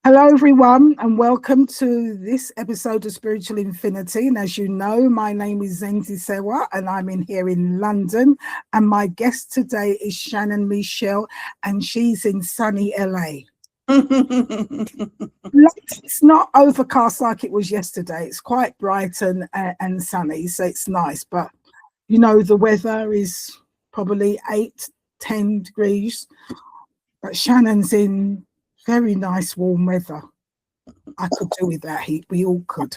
Hello, everyone, and welcome to this episode of Spiritual Infinity. And as you know, my name is Zenzi Sewa, and I'm in here in London. And my guest today is Shannon Michelle, and she's in sunny LA. It's not overcast like it was yesterday. It's quite bright and sunny, so it's nice. But you know, the weather is probably 8-10 degrees. But Shannon's in very nice warm weather. I could do with that heat. We all could.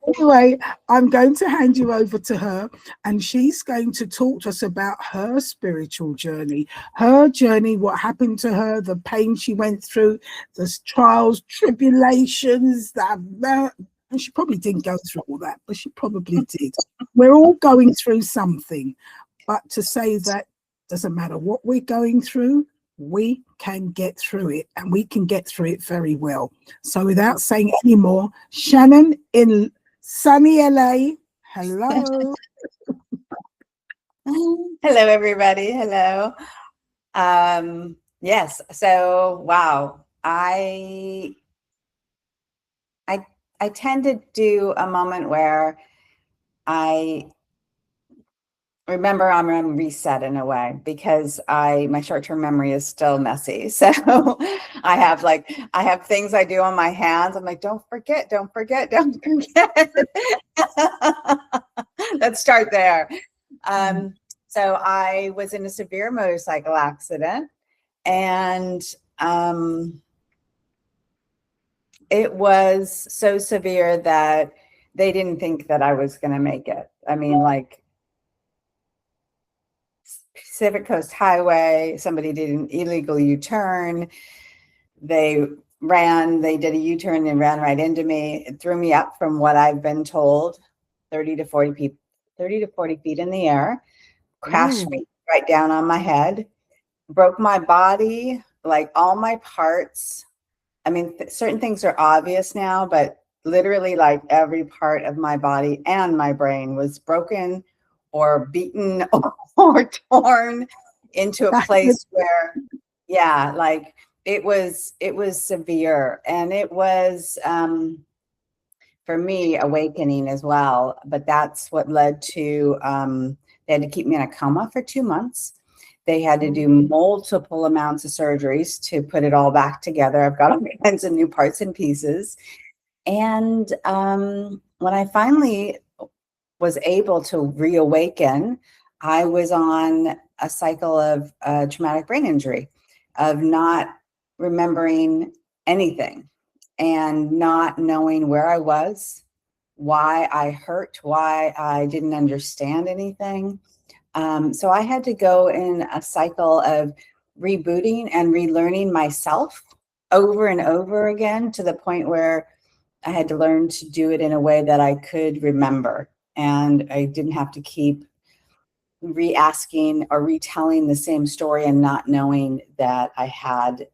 Anyway, I'm going to hand you over to her, and she's going to talk to us about her spiritual journey, what happened to her, the pain she went through, the trials, tribulations, and she probably didn't go through all that, but she probably did. We're all going through something, but to say that doesn't matter what we're going through, we can get through it, and we can get through it very well. So without saying any more, Shannon in sunny LA, hello. Hello, everybody. Hello. Yes. So, wow. I tend to do a moment where I remember I'm on reset in a way, because my short-term memory is still messy. So I have things I do on my hands. I'm like, don't forget. Let's start there. So I was in a severe motorcycle accident, and it was so severe that they didn't think that I was going to make it. I mean, like, Pacific Coast Highway, somebody did an illegal U-turn. They did a U-turn and ran right into me. It threw me up from what I've been told, 30 to 40 feet in the air, crashed me right down on my head, broke my body, like all my parts. I mean, certain things are obvious now, but literally like every part of my body and my brain was broken or beaten or torn into a place where, yeah, like it was severe. And it was, for me, awakening as well. But that's what led to, they had to keep me in a coma for 2 months. They had to do multiple amounts of surgeries to put it all back together. I've got all kinds of new parts and pieces. And when I finally was able to reawaken, I was on a cycle of traumatic brain injury, of not remembering anything and not knowing where I was, why I hurt, why I didn't understand anything. So I had to go in a cycle of rebooting and relearning myself over and over again, to the point where I had to learn to do it in a way that I could remember. And I didn't have to keep re-asking or retelling the same story and not knowing that I had,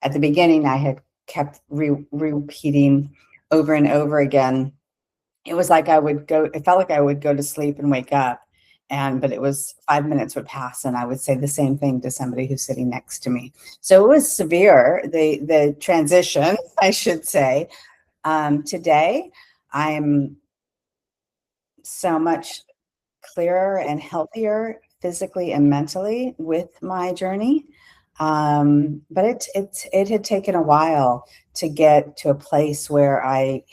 at the beginning, I had kept repeating over and over again. It was like it felt like I would go to sleep and wake up, but it was 5 minutes would pass and I would say the same thing to somebody who's sitting next to me. So it was severe, the transition, I should say. Today, I'm so much clearer and healthier physically and mentally with my journey. But it had taken a while to get to a place where I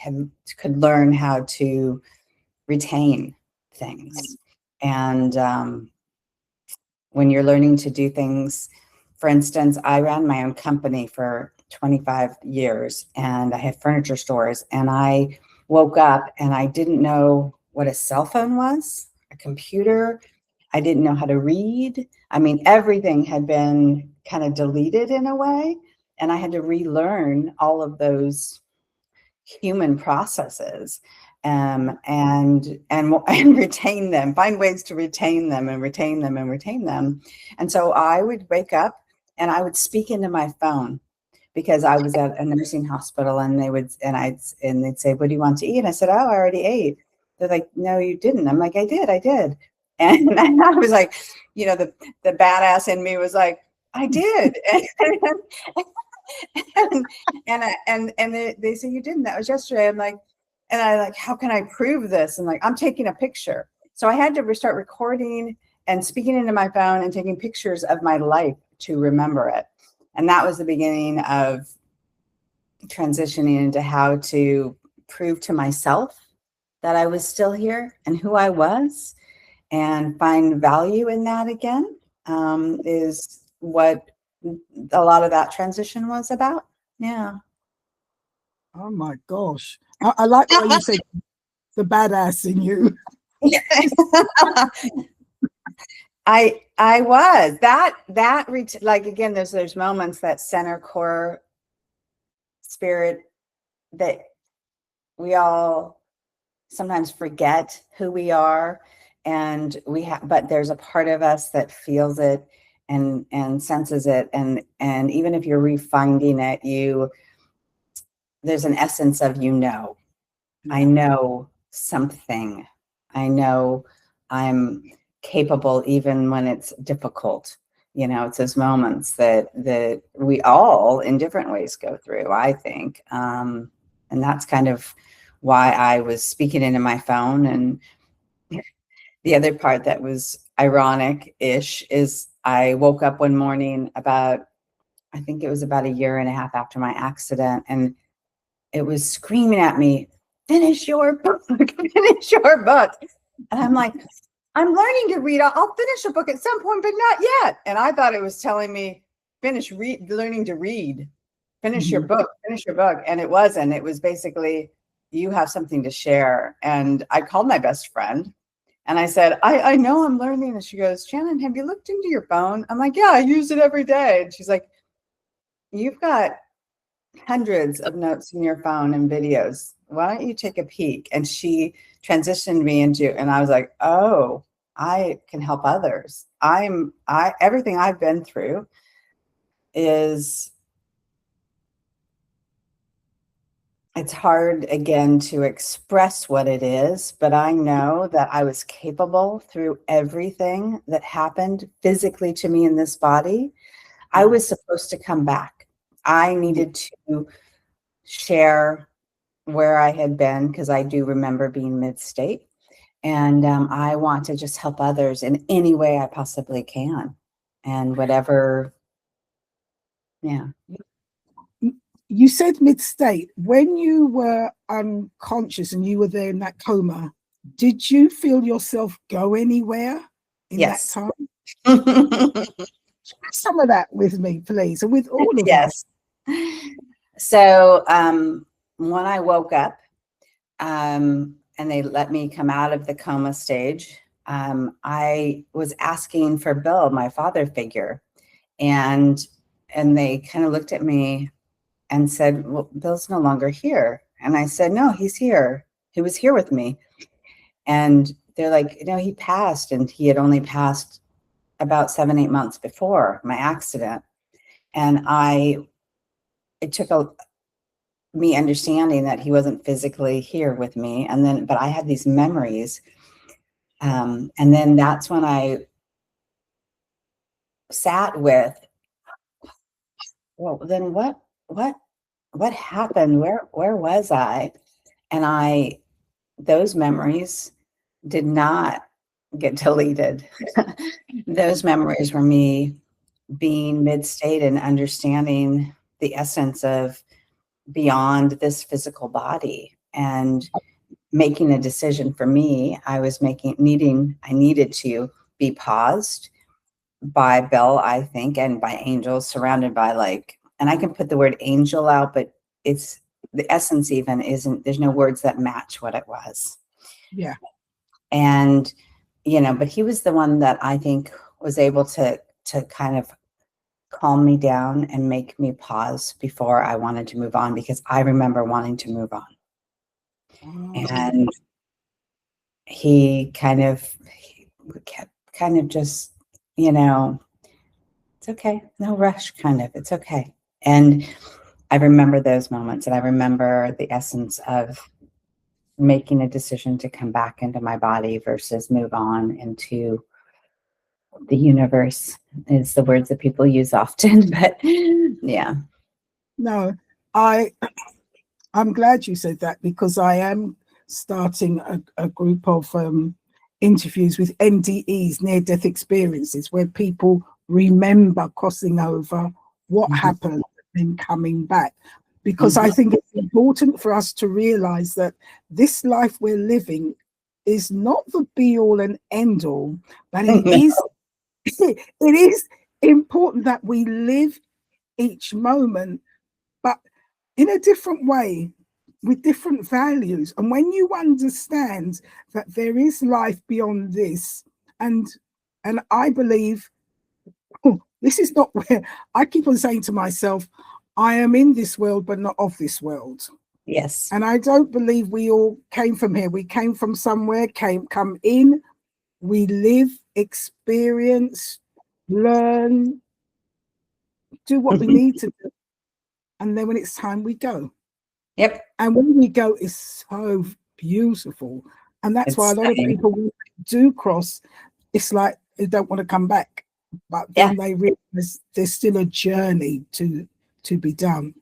could learn how to retain things. And when you're learning to do things, for instance, I ran my own company for 25 years and I had furniture stores, and I woke up and I didn't know what a cell phone was, a computer. I didn't know how to read. I mean, everything had been kind of deleted in a way, and I had to relearn all of those human processes, and retain them, find ways to retain them and retain them and retain them. And so I would wake up and I would speak into my phone, because I was at a nursing hospital, and they'd say, "What do you want to eat?" And I said, "Oh, I already ate." They're like, "No, you didn't." I'm like, I did. And I was like, the badass in me was like, I did. They say, you didn't, that was yesterday. I'm like, and I like, how can I prove this? And like, I'm taking a picture. So I had to start recording and speaking into my phone and taking pictures of my life to remember it. And that was the beginning of transitioning into how to prove to myself that I was still here and who I was, and find value in that again, is what a lot of that transition was about. Yeah. Oh my gosh. I like how you said the badass in you. I was that like, again, there's moments, that center core spirit, that we all sometimes forget who we are, and but there's a part of us that feels it and senses it, and even if you're refinding it, there's an essence of, I know something, I know I'm capable even when it's difficult. It's those moments that we all in different ways go through, I think. And that's kind of why I was speaking into my phone. And the other part that was ironic-ish is I woke up one morning I think it was about a year and a half after my accident, and it was screaming at me, finish your book, finish your book. And I'm like, I'm learning to read. I'll finish a book at some point, but not yet. And I thought it was telling me, learning to read, finish your book, finish your book. And it wasn't. It was basically, you have something to share. And I called my best friend and I said, I know I'm learning. And she goes, Shannon, have you looked into your phone? I'm like, yeah, I use it every day. And she's like, you've got hundreds of notes in your phone and videos. Why don't you take a peek? And she transitioned me and I was like, oh, I can help others. Everything I've been through it's hard, again, to express what it is, but I know that I was capable through everything that happened physically to me in this body. I was supposed to come back. I needed to share where I had been, because I do remember being mid-state. And I want to just help others in any way I possibly can. And whatever, yeah. You said mid-state. When you were unconscious and you were there in that coma, did you feel yourself go anywhere in that time? Share some of that with me, please, and with all of us. So when I woke up, and they let me come out of the coma stage, I was asking for Bill, my father figure, and they kind of looked at me and said, well, Bill's no longer here. And I said, no, he's here. He was here with me. And they're like, no, he passed. And he had only passed about 7-8 months before my accident. And it took me understanding that he wasn't physically here with me. But I had these memories. And then that's when I sat with, well, then what happened? Where was I? And those memories did not get deleted. Those memories were me being mid-state and understanding the essence of beyond this physical body, and making a decision for me. I needed to be paused by Bell, I think, and by angels, surrounded by and I can put the word angel out, but it's the essence even isn't, there's no words that match what it was. Yeah. And, but he was the one that I think was able to kind of calm me down and make me pause before I wanted to move on, because I remember wanting to move on. And he kept kind of just, it's okay, no rush, kind of, it's okay. And I remember those moments, and I remember the essence of making a decision to come back into my body versus move on into the universe, is the words that people use often, but yeah. No, I I'm glad you said that, because I am starting a group of interviews with NDEs, near death experiences, where people remember crossing over, what Mhm. happened, and coming back. Because I Mhm. think it's important for us to realize that this life we're living is not the be all and end all, but it is it is important that we live each moment, but in a different way, with different values. And when you understand that there is life beyond this, and I believe, oh, this is not where, I keep on saying to myself, I am in this world but not of this world. Yes. And I don't believe we all came from here. We came from somewhere, come in, we live, experience, learn, do what we need to do, and then when it's time, we go. Yep. And when we go, it's so beautiful. And that's why a It's lot of stunning. people who do cross, it's like they don't want to come back. But Yeah. then they realize there's still a journey to be done.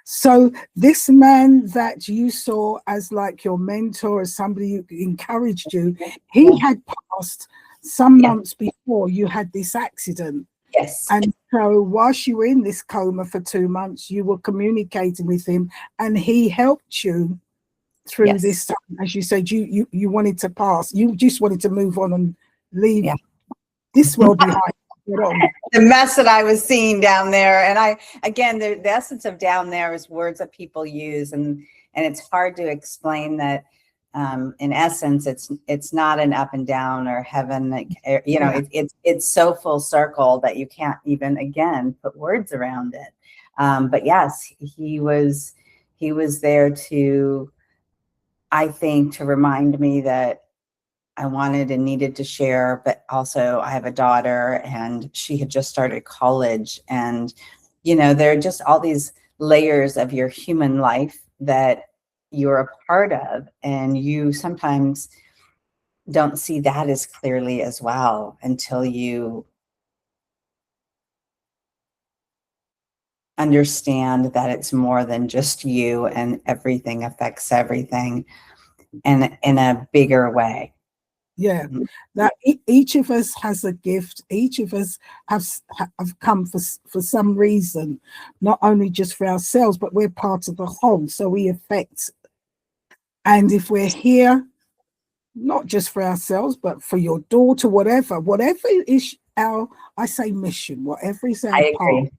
So this man that you saw as like your mentor, as somebody who encouraged you, he Yeah. had passed some Yeah. months before you had this accident. Yes. And so whilst you were in this coma for 2 months, you were communicating with him, and he helped you through Yes. this time. As you said, you wanted to pass. You just wanted to move on and leave Yeah. this world behind. Get on. The mess that I was seeing down there. And I, again, the essence of down there is words that people use, and it's hard to explain that. In essence, it's not an up and down or heaven, like, you know, Yeah, it's so full circle that you can't even, again, put words around it. But yes, he was there to, I think, to remind me that I wanted and needed to share, but also I have a daughter and she had just started college. And, there are just all these layers of your human life that you're a part of. And you sometimes don't see that as clearly as well until you understand that it's more than just you and everything affects everything and in a bigger way. yeah. That each of us has a gift. Each of us have come for some reason, not only just for ourselves, but we're part of the whole. So we affect. And if we're here, not just for ourselves, but for your daughter, whatever is our, I say mission, whatever is our I part, agree.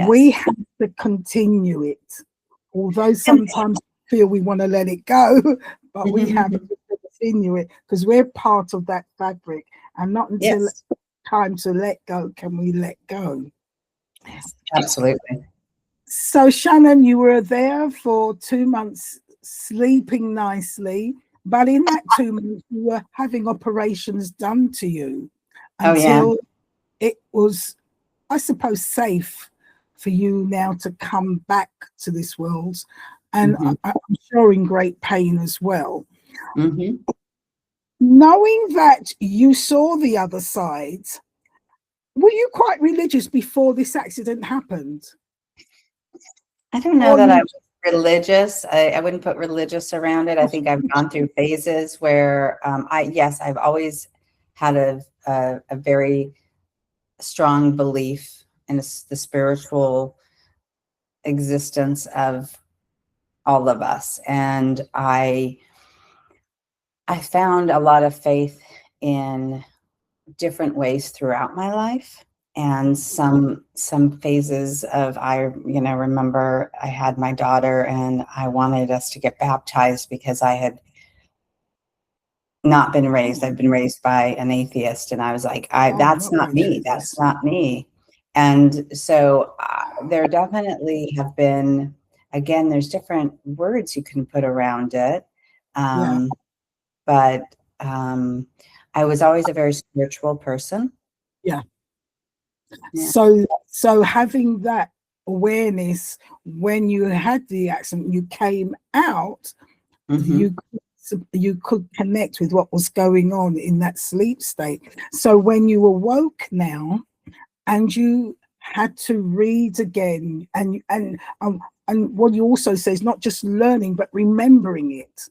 we Yes. have to continue it. Although And sometimes we feel we want to let it go, but we have to continue it because we're part of that fabric. And not until yes, time to let go can we let go. yes, absolutely. So, Shannon, you were there for 2 months, sleeping nicely, but in that 2 months, you were having operations done to you Oh yeah. until it was, I suppose, safe for you now to come back to this world. And Hmm. I'm sure in great pain as well. Hmm. Knowing that you saw the other side, were you quite religious before this accident happened? I don't know Or that I you was religious. I wouldn't put religious around it. I think I've gone through phases where yes, I've always had a very strong belief in the spiritual existence of all of us, and I found a lot of faith in different ways throughout my life. And some phases of, I remember I had my daughter and I wanted us to get baptized because I had not been raised. I've been raised by an atheist, and I was like, I oh, that's not not really. me. That's not me. And so there definitely have been, again, there's different words you can put around it. Yeah, Um, but I was always a very spiritual person. yeah. Yeah. So having that awareness when you had the accident, you came out, Hmm. you could connect with what was going on in that sleep state. So when you awoke now and you had to read again, and what you also say is not just learning but remembering it,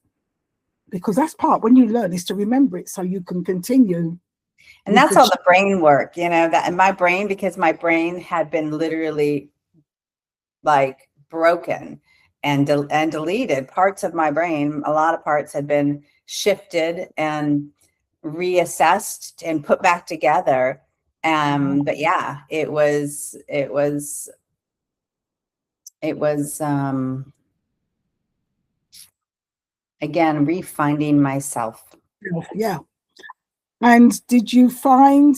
because that's part when you learn is to remember it so you can continue. And that's all the brain work, that in my brain, because my brain had been literally like broken and deleted. Parts of my brain, a lot of parts had been shifted and reassessed and put back together. But yeah, it was again, refinding myself. Yeah. And did you find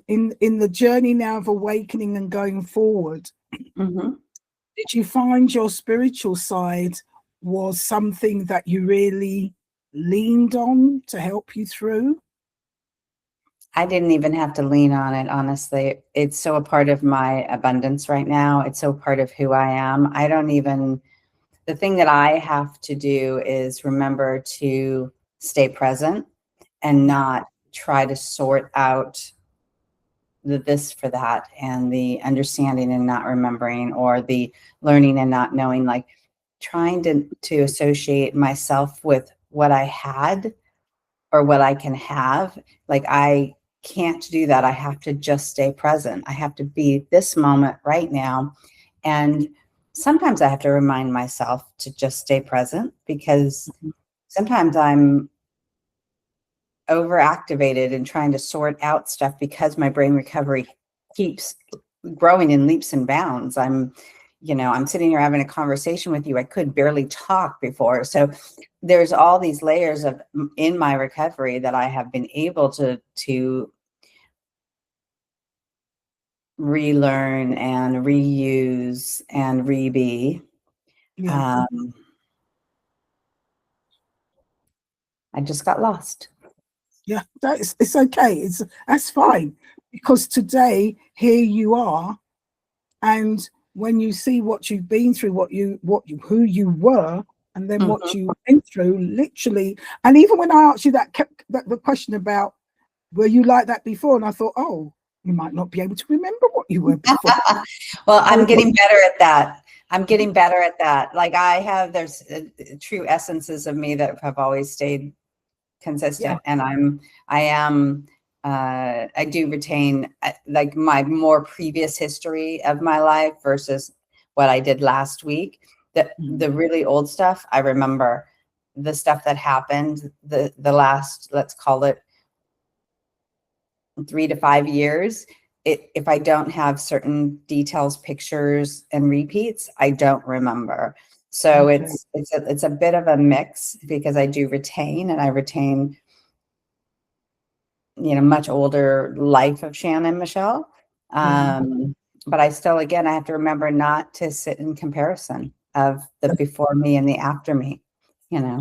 in the journey now of awakening and going forward, did you find your spiritual side was something that you really leaned on to help you through? I didn't even have to lean on it, honestly. It's so a part of my abundance right now. It's so part of who I am. The thing that I have to do is remember to stay present and not try to sort out the this for that, and the understanding and not remembering, or the learning and not knowing, like trying to associate myself with what I had or what I can have. Like I can't do that. I have to just stay present. I have to be this moment right now. And sometimes I have to remind myself to just stay present, because sometimes I'm overactivated and trying to sort out stuff because my brain recovery keeps growing in leaps and bounds. I'm sitting here having a conversation with you. I could barely talk before. So there's all these layers in my recovery that I have been able to relearn and reuse and re-be. I just got lost. Yeah, it's okay. That's fine, because today here you are, and when you see what you've been through, who you were, and then what you went through, literally. And even when I asked you the question about were you like that before, and I thought, oh, you might not be able to remember what you were before. Well, I'm getting better at that. Like there's true essences of me that have always stayed consistent, and I do retain like my more previous history of my life versus what I did last week. The really old stuff, I remember the stuff that happened the last, let's call it 3 to 5 years. If I don't have certain details, pictures, and repeats, I don't remember. So it's a bit of a mix, because I do retain, and I retain, much older life of Shannon Michelle. But I still, again, I have to remember not to sit in comparison of the before me and the after me, Yeah.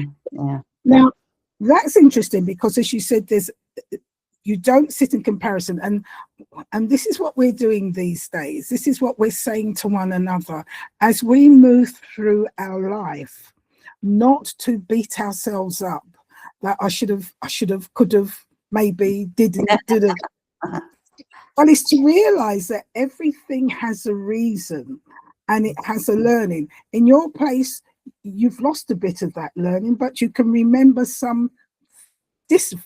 Now, that's interesting, because as you said, you don't sit in comparison, and this is what we're doing these days. This is what we're saying to one another as we move through our life, not to beat ourselves up that I should have, could have, maybe didn't. But it's to realize that everything has a reason and it has a learning. In your place, you've lost a bit of that learning, but you can remember some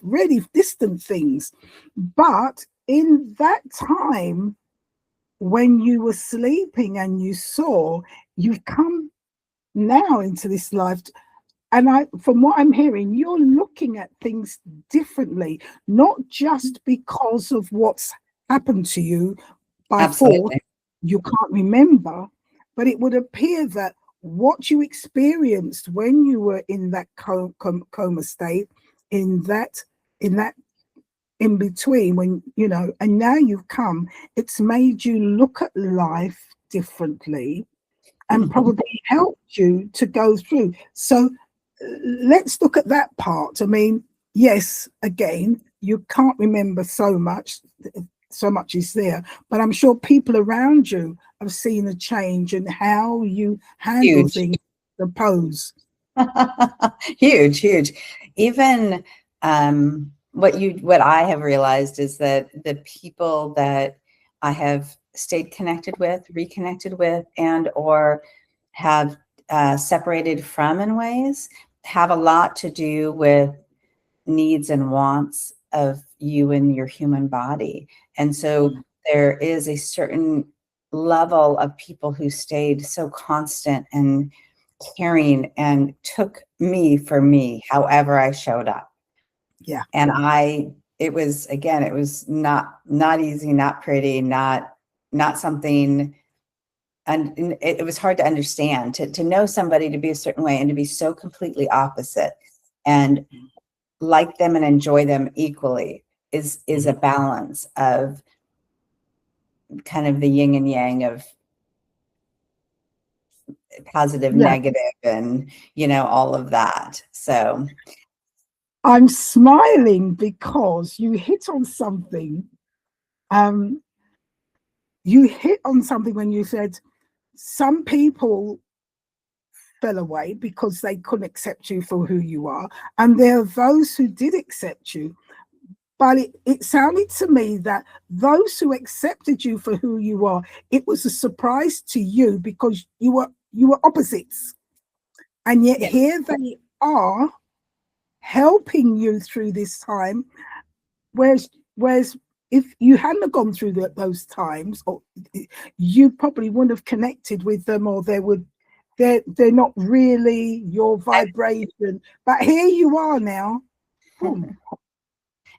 really distant things. But in that time when you were sleeping and you saw, you've come now into this life, and from what I'm hearing, you're looking at things differently, not just because of what's happened to you by force, you can't remember, but it would appear that what you experienced when you were in that coma state, in that in between, when and now you've come, it's made you look at life differently and probably helped you to go through. So let's look at that part. I mean, yes, again, you can't remember so much is there, but I'm sure people around you have seen a change in how you handle things, the pose. Huge. Even what I have realized is that the people that I have stayed connected with, reconnected with, and or have separated from in ways have a lot to do with needs and wants of you and your human body. And so there is a certain level of people who stayed so constant and caring and took me for me, however I showed up. Yeah. And it was, again, it was not easy, not pretty, not something, and it was hard to understand, to know somebody to be a certain way and to be so completely opposite and like them and enjoy them equally is a balance of kind of the yin and yang of positive, Yeah. negative, and, all of that. So I'm smiling because you hit on something. You hit on something when you said some people fell away because they couldn't accept you for who you are. And there are those who did accept you. But it sounded to me that those who accepted you for who you are, it was a surprise to you because you were opposites. And yet yes. here they are helping you through this time. Whereas if you hadn't gone through those times, or you probably wouldn't have connected with them, or they're not really your vibration. But here you are now. Boom.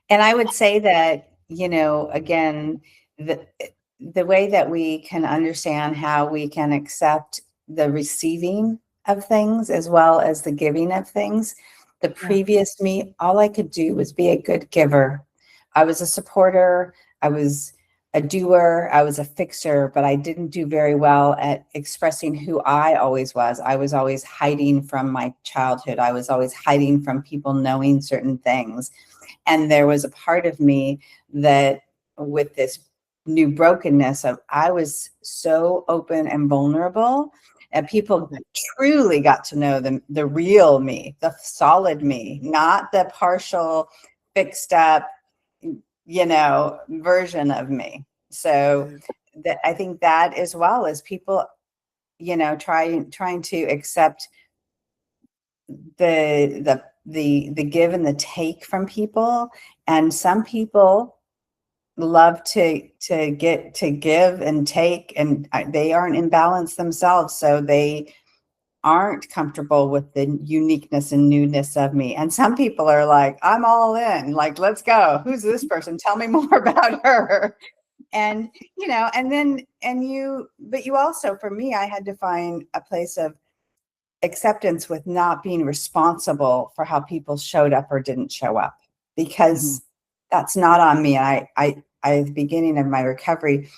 And I would say that, again, the way that we can understand how we can accept the receiving of things as well as the giving of things. The previous me, all I could do was be a good giver. I was a supporter. I was a doer. I was a fixer, but I didn't do very well at expressing who I always was. I was always hiding from my childhood. I was always hiding from people knowing certain things. And there was a part of me that, with this new brokenness of, I was so open and vulnerable, and people truly got to know the real me, the solid me, not the partial, fixed up, version of me. So I think that, as well as people, trying to accept the give and the take from people. And some people love to give and take, and they aren't in balance themselves, so they aren't comfortable with the uniqueness and newness of me. And some people are like, I'm all in, like, let's go. Who's this person? Tell me more about her. And but you also, for me, I had to find a place of acceptance with not being responsible for how people showed up or didn't show up, because that's not on me. I at the beginning of my recovery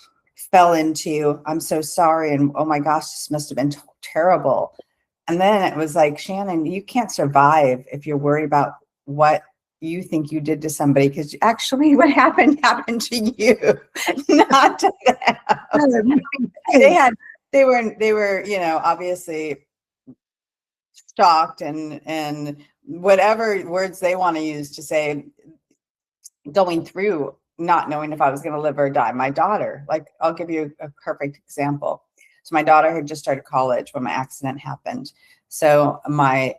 fell into, I'm so sorry, and oh my gosh, this must have been terrible. And then it was like, Shannon, you can't survive if you're worried about what you think you did to somebody, because actually what happened to you, not to them. They were obviously shocked and whatever words they want to use to say, going through not knowing if I was going to live or die. My daughter, like, I'll give you a perfect example. So my daughter had just started college when my accident happened. So my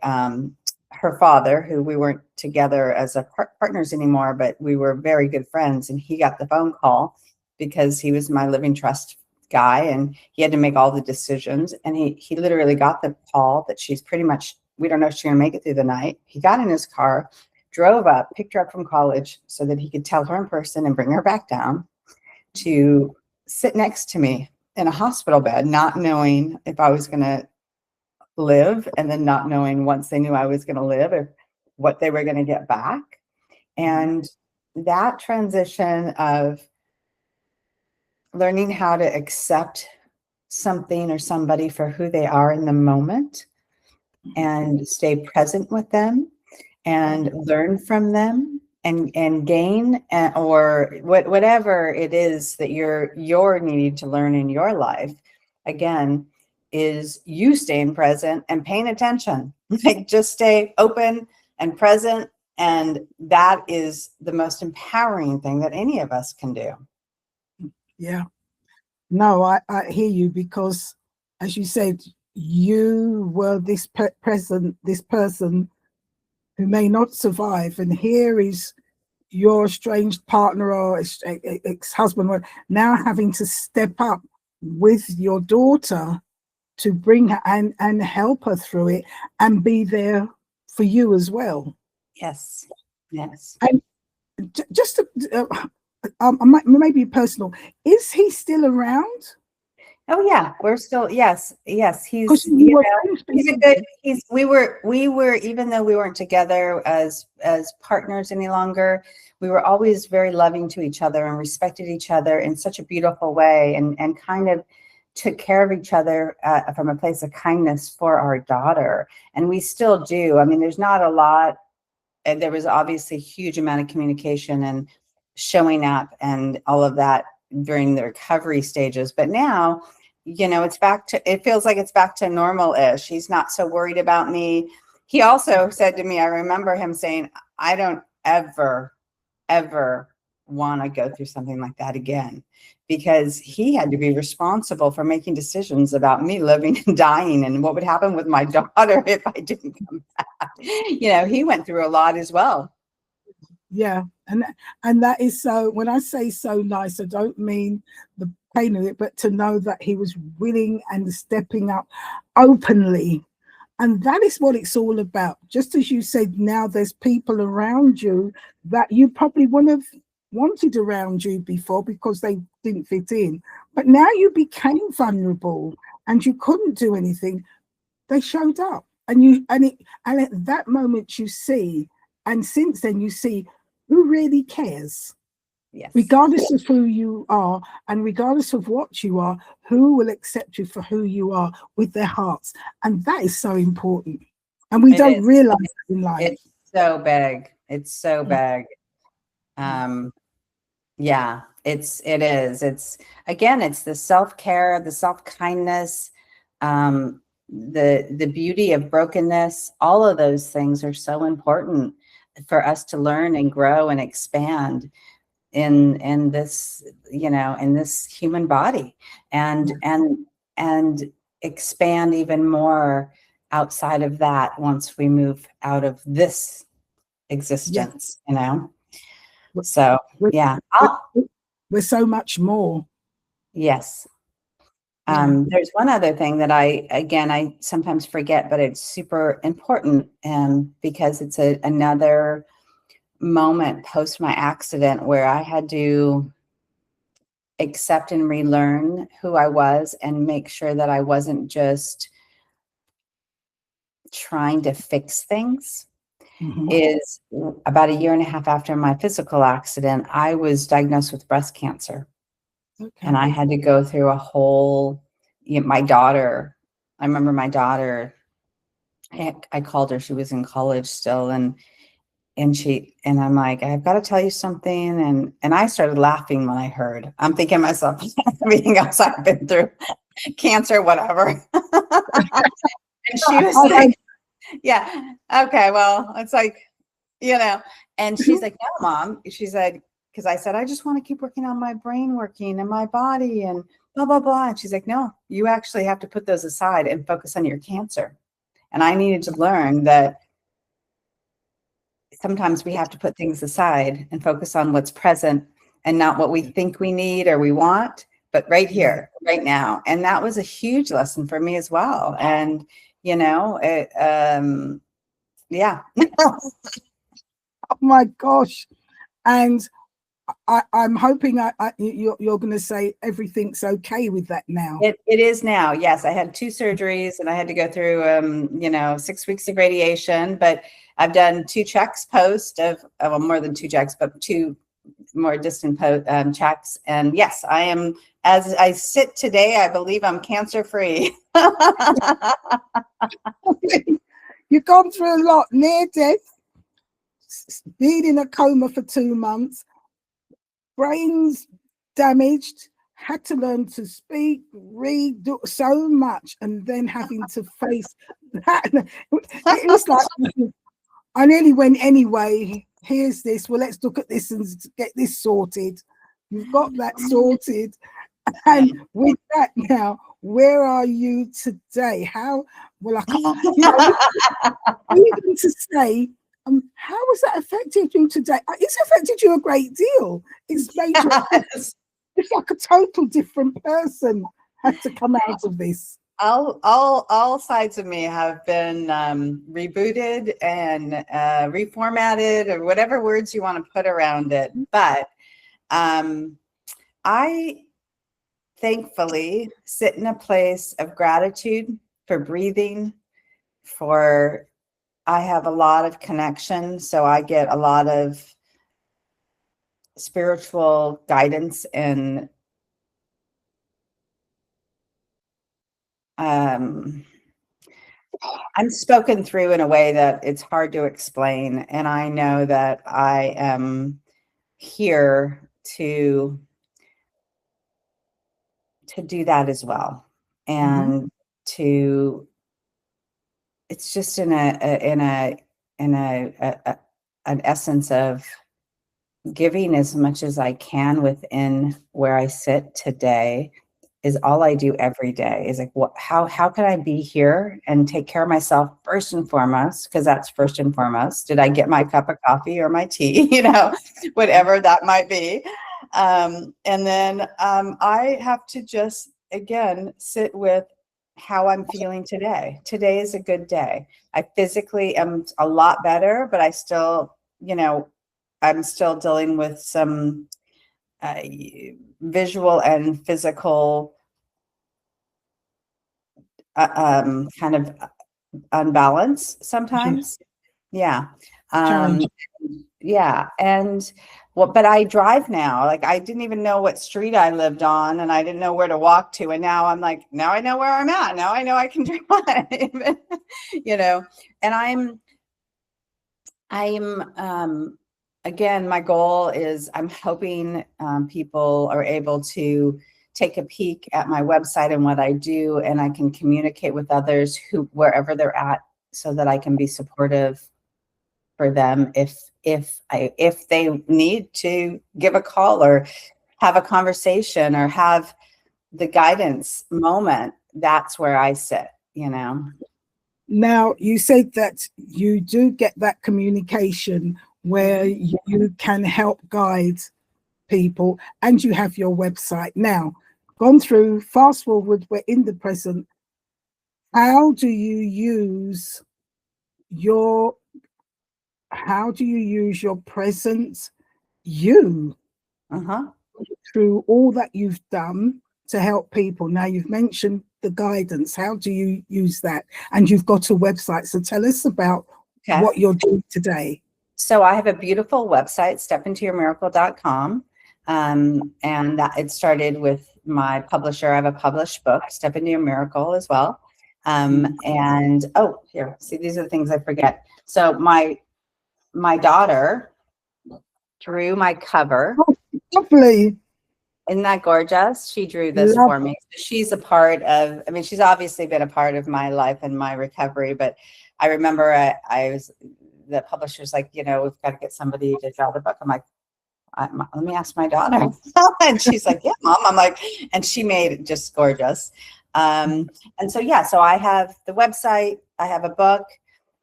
her father, who we weren't together as partners anymore, but we were very good friends, and he got the phone call because he was my living trust guy, and he had to make all the decisions. And he literally got the call that she's pretty much, we don't know if she's going to make it through the night. He got in his car, drove up, picked her up from college so that he could tell her in person and bring her back down to sit next to me in a hospital bed, not knowing if I was going to live, and then not knowing, once they knew I was going to live, if what they were going to get back. And that transition of learning how to accept something or somebody for who they are in the moment, and stay present with them and learn from them, and gain, or whatever it is that you're needing to learn in your life, again, is you staying present and paying attention. Like, just stay open and present, and that is the most empowering thing that any of us can do. Yeah. No, I hear you, because, as you said, you were this this person who may not survive, and here is your estranged partner or ex-husband now having to step up with your daughter to bring her and help her through it and be there for you as well. Yes. Yes. And just to, maybe personal, is he still around? Oh yeah, we're still, yes, Because he's, you were he's a good, we were, even though we weren't together as partners any longer, we were always very loving to each other and respected each other in such a beautiful way, and kind of took care of each other from a place of kindness for our daughter. And we still do. I mean, there's not a lot, and there was obviously a huge amount of communication and showing up and all of that during the recovery stages. But now, it feels like it's back to normal-ish. He's not so worried about me. He also said to me, I remember him saying, I don't ever want to go through something like that again, because he had to be responsible for making decisions about me living and dying and what would happen with my daughter if I didn't come back. He went through a lot as well. Yeah, and that is, so when I say so nice, I don't mean the pain of it, but to know that he was willing and stepping up openly. And that is what it's all about. Just as you said, now there's people around you that you probably wouldn't have wanted around you before because they didn't fit in. But now you became vulnerable and you couldn't do anything. They showed up, and at that moment you see, and since then you see who really cares. Yes. Regardless of who you are and regardless of what you are, who will accept you for who you are with their hearts. And that is so important. And we don't realize that in life. It's so big. It's so big. Yeah, it is. It's, again, it's the self-care, the self-kindness, the beauty of brokenness. All of those things are so important for us to learn and grow and expand in this, in this human body, and expand even more outside of that once we move out of this existence. So yeah, we're so much more. Yes. There's one other thing that I sometimes forget, but it's super important, because it's another moment post my accident where I had to accept and relearn who I was and make sure that I wasn't just trying to fix things. Is about 1.5 years after my physical accident, I was diagnosed with breast cancer. Okay. And I had to go through a whole, my daughter, I remember my daughter, I called her, she was in college still, and I'm like, I've got to tell you something. And I started laughing when I heard, I'm thinking to myself, everything else I've been through, cancer, whatever. And she was like, yeah, okay, well, it's like, and she's like, no, Mom. She said, because I said, I just want to keep working on my brain working and my body and blah, blah, blah. And she's like, no, you actually have to put those aside and focus on your cancer. And I needed to learn that sometimes we have to put things aside and focus on what's present and not what we think we need or we want, but right here, right now. And that was a huge lesson for me as well. And, yeah. Oh my gosh. And I'm hoping you're going to say everything's okay with that now. It is now. Yes. I had 2 surgeries and I had to go through, 6 weeks of radiation, but I've done 2 checks post well, more than 2 checks, but 2 more distant checks. And yes, I am, as I sit today, I believe I'm cancer free. You've gone through a lot: near death, being in a coma for 2 months, brains damaged, had to learn to speak, read, do so much, and then having to face that. It was like, I nearly went, anyway, here's this, well, let's look at this and get this sorted. You've got that sorted. And with that now, where are you today? How, well, I can't, you know, even to say, how has that affected you today? It's affected you a great deal. It's made you, Yes. it's like a total different person had to come out of this. All sides of me have been rebooted and reformatted, or whatever words you want to put around it. But I thankfully sit in a place of gratitude for breathing, for I have a lot of connection, so I get a lot of spiritual guidance and I'm spoken through in a way that it's hard to explain. And I know that I am here to do that as well. And to, it's just in an essence of giving as much as I can within where I sit today is all I do every day. Is like, how can I be here and take care of myself first and foremost? Because that's first and foremost. Did I get my cup of coffee or my tea? You know, whatever that might be. And then I have to just, again, sit with how I'm feeling today. Today is a good day. I physically am a lot better, but I still, you know, I'm still dealing with some visual and physical kind of unbalance sometimes. Yeah. Yeah. And but I drive now. Like, I didn't even know what street I lived on, and I didn't know where to walk to. And now I'm like, now I know where I'm at. Now I know I can drive, you know, and I'm again, my goal is I'm hoping people are able to take a peek at my website and what I do, and I can communicate with others who, wherever they're at, so that I can be supportive for them if they need to give a call or have a conversation or have the guidance moment. That's where I sit, you know. Now, you said that you do get that communication where you can help guide people, and you have your website. Now, gone through, fast forward, we're in the present. How do you use your present you through all that you've done to help people? Now, you've mentioned the guidance. How do you use that? And you've got a website. So tell us about what you're doing today. So I have a beautiful website, stepintoyourmiracle.com. And it started with my publisher. I have a published book, Step Into Your Miracle, as well. And oh, here, see, these are the things I forget. So my daughter drew my cover. Oh, lovely. Isn't that gorgeous? She drew this for me. So she's a part of, I mean, she's obviously been a part of my life and my recovery, but I remember the publisher's like, you know, we've got to get somebody to draw the book. I'm like, let me ask my daughter. And she's like, yeah, Mom. I'm like, and she made it just gorgeous. And so, yeah, so I have the website, I have a book.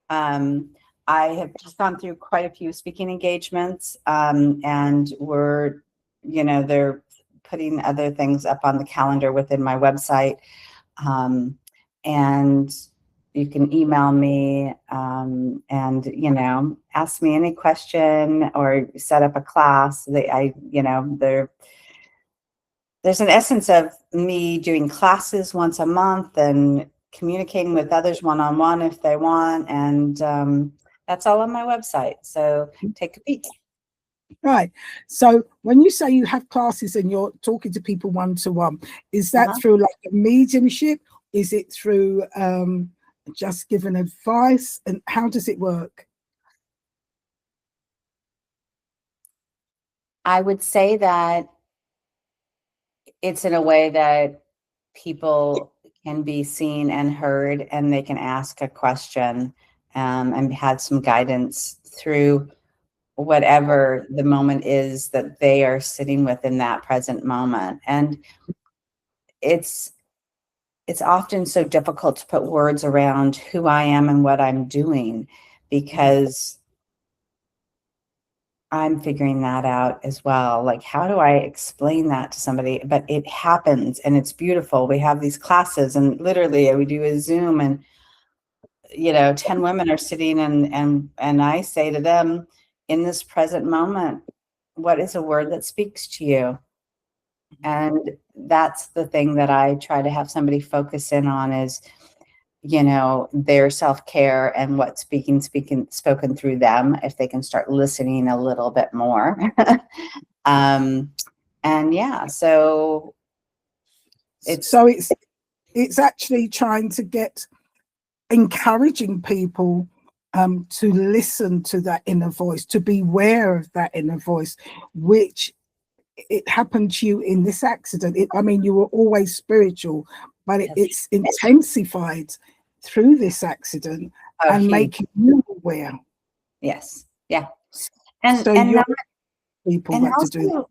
I have just gone through quite a few speaking engagements, and we're, you know, they're putting other things up on the calendar within my website. And you can email me and, you know, ask me any question or set up a class. You know, there's an essence of me doing classes once a month and communicating with others one-on-one if they want. And that's all on my website. So take a peek. Right. So when you say you have classes and you're talking to people one-to-one, is that through like a mediumship? Is it through just giving advice? And how does it work? I would say that it's in a way that people can be seen and heard, and they can ask a question and have some guidance through whatever the moment is that they are sitting with in that present moment. And it's often so difficult to put words around who I am and what I'm doing, because I'm figuring that out as well. Like, how do I explain that to somebody? But it happens and it's beautiful. We have these classes and literally we do a Zoom and, 10 women are sitting and I say to them, in this present moment, what is a word that speaks to you? And that's the thing that I try to have somebody focus in on is, their self-care and what's spoken through them, if they can start listening a little bit more. And yeah, so it's actually trying to encouraging people to listen to that inner voice, to be aware of that inner voice, which it happened to you in this accident. You were always spiritual, but it's intensified through this accident and making you aware. Yes. Yeah. And so you're people and that also, to do.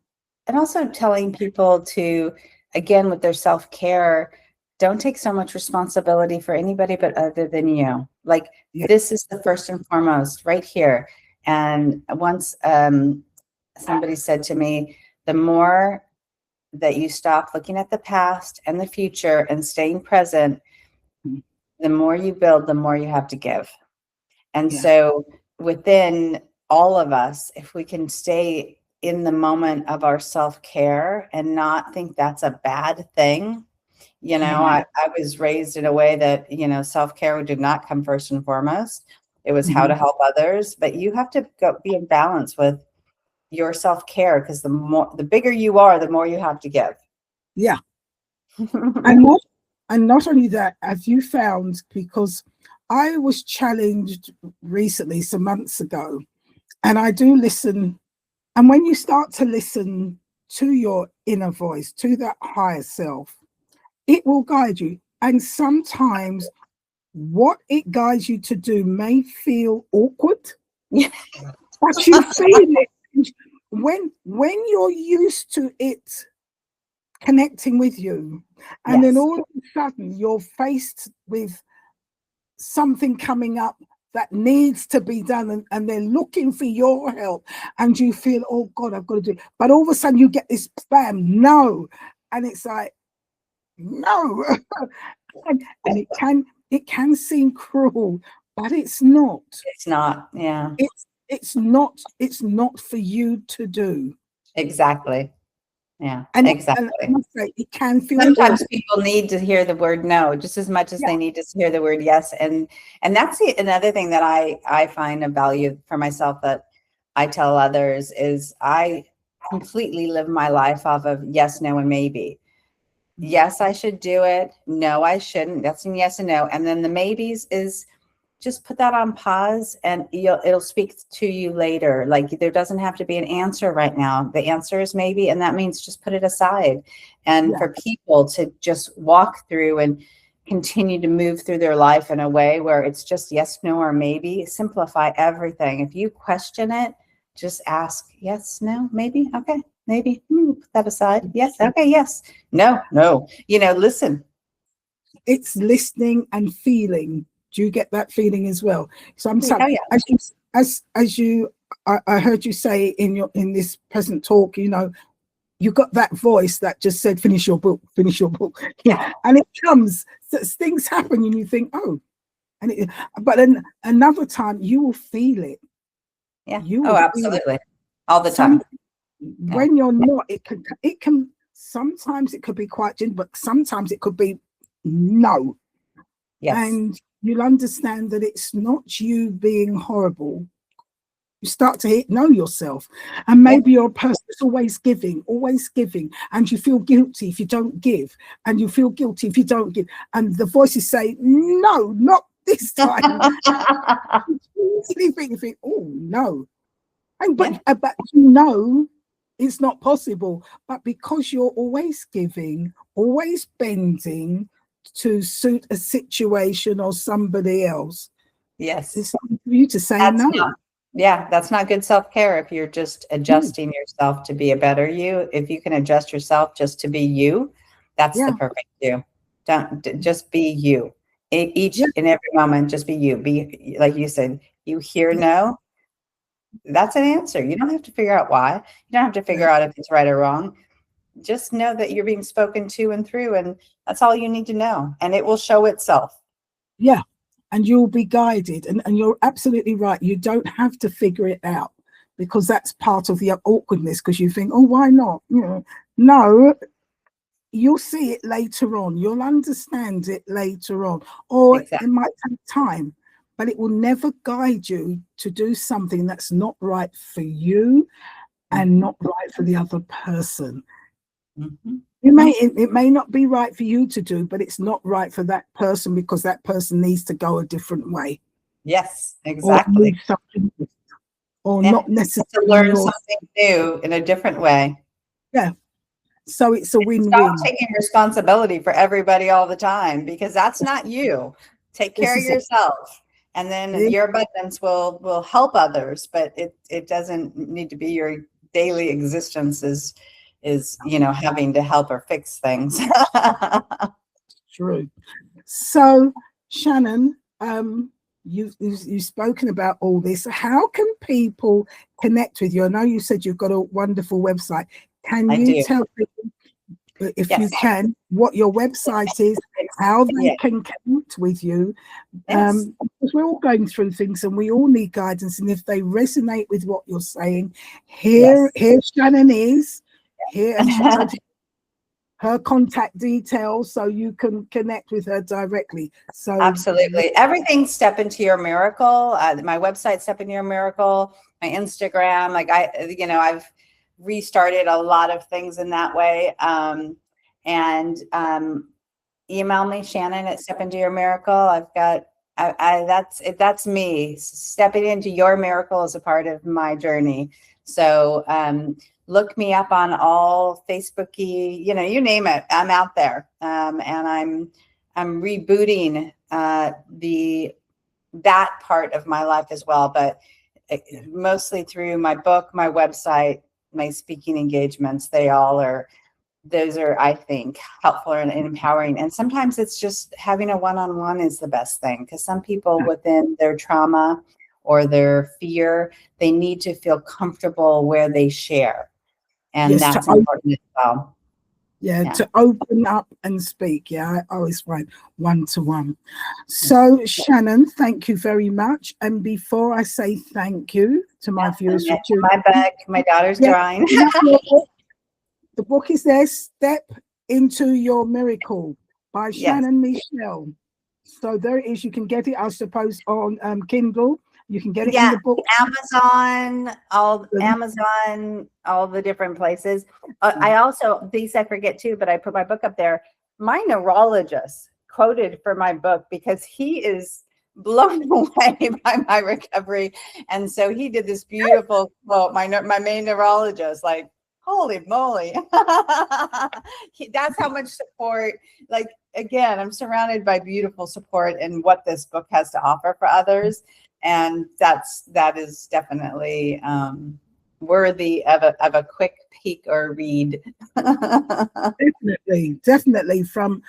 And also telling people to, again, with their self-care, don't take so much responsibility for anybody but other than you. Like, this is the first and foremost right here. And once somebody said to me, the more that you stop looking at the past and the future and staying present, the more you build, the more you have to give. And so within all of us, if we can stay in the moment of our self-care and not think that's a bad thing. I was raised in a way that, self-care did not come first and foremost. It was how to help others, but you have to be in balance with your self-care, because the bigger you are, the more you have to give. Yeah. and not only that, have you found, because I was challenged recently, some months ago, and I do listen. And when you start to listen to your inner voice, to that higher self, it will guide you. And sometimes what it guides you to do may feel awkward, but you feel it. When you're used to it connecting with you, and then all of a sudden you're faced with something coming up that needs to be done, and they're looking for your help, and you feel, oh God, I've got to do it. But all of a sudden you get this bam, no, and it's like, no. and it can seem cruel, but it's not. It's not. Yeah. It's not for you to do. Exactly. Yeah, and exactly. And it can feel sometimes people need to hear the word no just as much as they need to hear the word yes. And that's another thing that I find a value for myself that I tell others is I completely live my life off of yes, no, and maybe. Yes, I should do it. No, I shouldn't. That's a yes and no. And then the maybes is just put that on pause and it'll speak to you later. Like, there doesn't have to be an answer right now. The answer is maybe, and that means just put it aside. And for people to just walk through and continue to move through their life in a way where it's just yes, no, or maybe. Simplify everything. If you question it, just ask yes, no, maybe, okay, maybe, put that aside. Yes, okay, yes, no, listen. It's listening and feeling. Do you get that feeling as well? Sometimes, I heard you say in this present talk, you got that voice that just said, finish your book. Yeah. And it comes, things happen and you think, oh, but then another time you will feel it. Yeah. Absolutely. All the time. When you're not, it can, sometimes it could be quite gentle, but sometimes it could be no. Yes. And you'll understand that it's not you being horrible. You start to know yourself, and maybe you're a person that's always giving, and you feel guilty if you don't give, and you feel guilty if you don't give, and the voices say, no, not this time. You think, oh no, but it's not possible. But because you're always giving, always bending to suit a situation or somebody else, yes, it's time for you to say no. That's not good self-care if you're just adjusting yourself to be a better you. If you can adjust yourself just to be you, That's the Yeah. perfect you. Just be you. Each Yeah. and every moment, just be you. Be like you said, you hear Yeah. no, that's an answer. You don't have to figure out why. You don't have to figure Yeah. out if it's right or wrong. Just know that you're being spoken to and through, and that's all you need to know. And it will show itself. Yeah. And you'll be guided. And you're absolutely right. You don't have to figure it out, because that's part of the awkwardness, because you think, oh, why not? You know, no, you'll see it later on. You'll understand it later on. Or it Exactly. might take time, but it will never guide you to do something that's not right for you and Mhm. not right for the other person. Mhm. It may not be right for you to do, but it's not right for that person, because that person needs to go a different way, Yes, or exactly. need something, or Yeah, not to necessarily learn yours. something new in a different way. Yeah. So it's a Stop win-win. taking responsibility for everybody all the time, because that's not you. Take This care of is it. yourself, and then your abundance will help others, but it doesn't need to be your daily existence is having to help or fix things. True. So, Shannon, you've spoken about all this. How can people connect with you? I know you said you've got a wonderful website. Can I you do. tell people, if you Yes. can, what your website is, how they Yeah. can connect with you? Yes. Because we're all going through things and we all need guidance. And if they resonate with what you're saying, here Yes. Shannon is here, and she's going to her contact details so you can connect with her directly. So Absolutely. Everything Step Into Your Miracle. My website, Step Into Your Miracle, my Instagram, I've restarted a lot of things in that way. And email me, Shannon at Step Into Your Miracle. I've got, that's me. Stepping into your miracle is a part of my journey. So, look me up on all Facebooky, you name it. I'm out there. And I'm rebooting that part of my life as well, but mostly through my book, my website, my speaking engagements. Those are, I think, helpful and empowering. And sometimes it's just having a one-on-one is the best thing, because some people within their trauma or their fear, they need to feel comfortable where they share, and yes, that's important as well. Yeah. to open up and speak. Yeah, I always find one-to-one. So Shannon, thank you very much. And before I say thank you to my viewers for tuning My back, my daughter's in, crying. the book is there, Step Into Your Miracle by Yes. Shannon Michelle. So there it is. You can get it, I suppose, on Kindle. You can get it in the book. Amazon, all the different places. I also, these I forget too, but I put my book up there. My neurologist quoted for my book, because he is blown away by my recovery, and so he did this beautiful quote. My main neurologist, like, holy moly, that's how much support. Like, again, I'm surrounded by beautiful support and what this book has to offer for others. And that is definitely worthy of a quick peek or read. Definitely from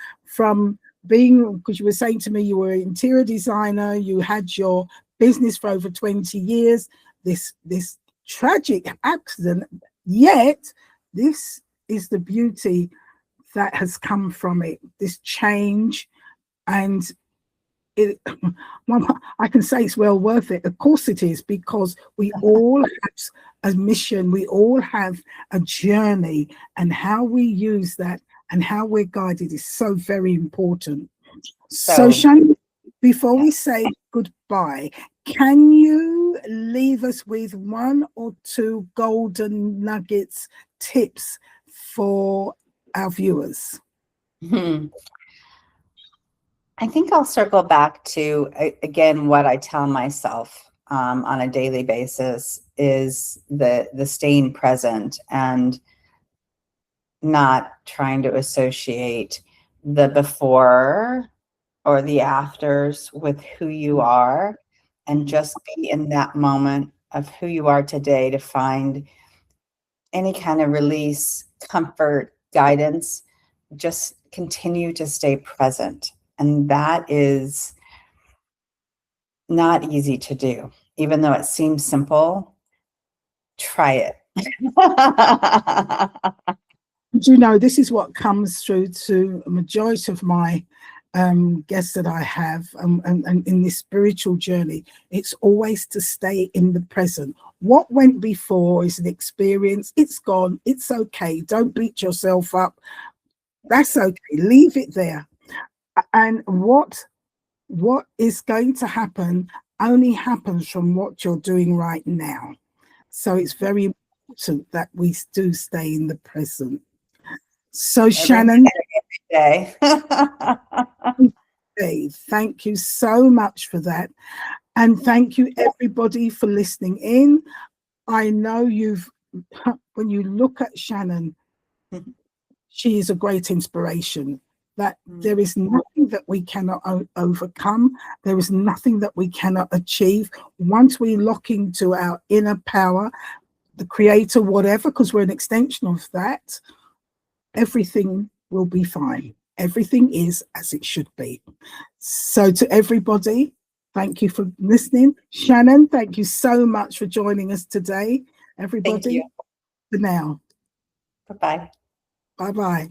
being, because you were saying to me you were an interior designer, you had your business for over 20 years, this tragic accident, yet this is the beauty that has come from it, this change. And it, well, I can say it's well worth it. Of course it is, because we all have a mission, we all have a journey, and how we use that and how we're guided is so very important. So Shannon, before we say goodbye, can you leave us with one or two golden nuggets, tips for our viewers? I think I'll circle back to, again, what I tell myself on a daily basis is the staying present, and not trying to associate the before or the afters with who you are, and just be in that moment of who you are today to find any kind of release, comfort, guidance. Just continue to stay present. And that is not easy to do. Even though it seems simple, try it. Do you know, this is what comes through to a majority of my guests that I have, and in this spiritual journey, it's always to stay in the present. What went before is an experience. It's gone. It's okay. Don't beat yourself up. That's okay. Leave it there. And what is going to happen only happens from what you're doing right now. So it's very important that we do stay in the present. So Shannon, day. thank you so much for that. And thank you everybody for listening in. I know when you look at Shannon, she is a great inspiration. That there is nothing that we cannot overcome. There is nothing that we cannot achieve. Once we lock into our inner power, the creator, whatever, because we're an extension of that, everything will be fine. Everything is as it should be. So to everybody, thank you for listening. Shannon, thank you so much for joining us today. Everybody, for now. Bye-bye. Bye-bye.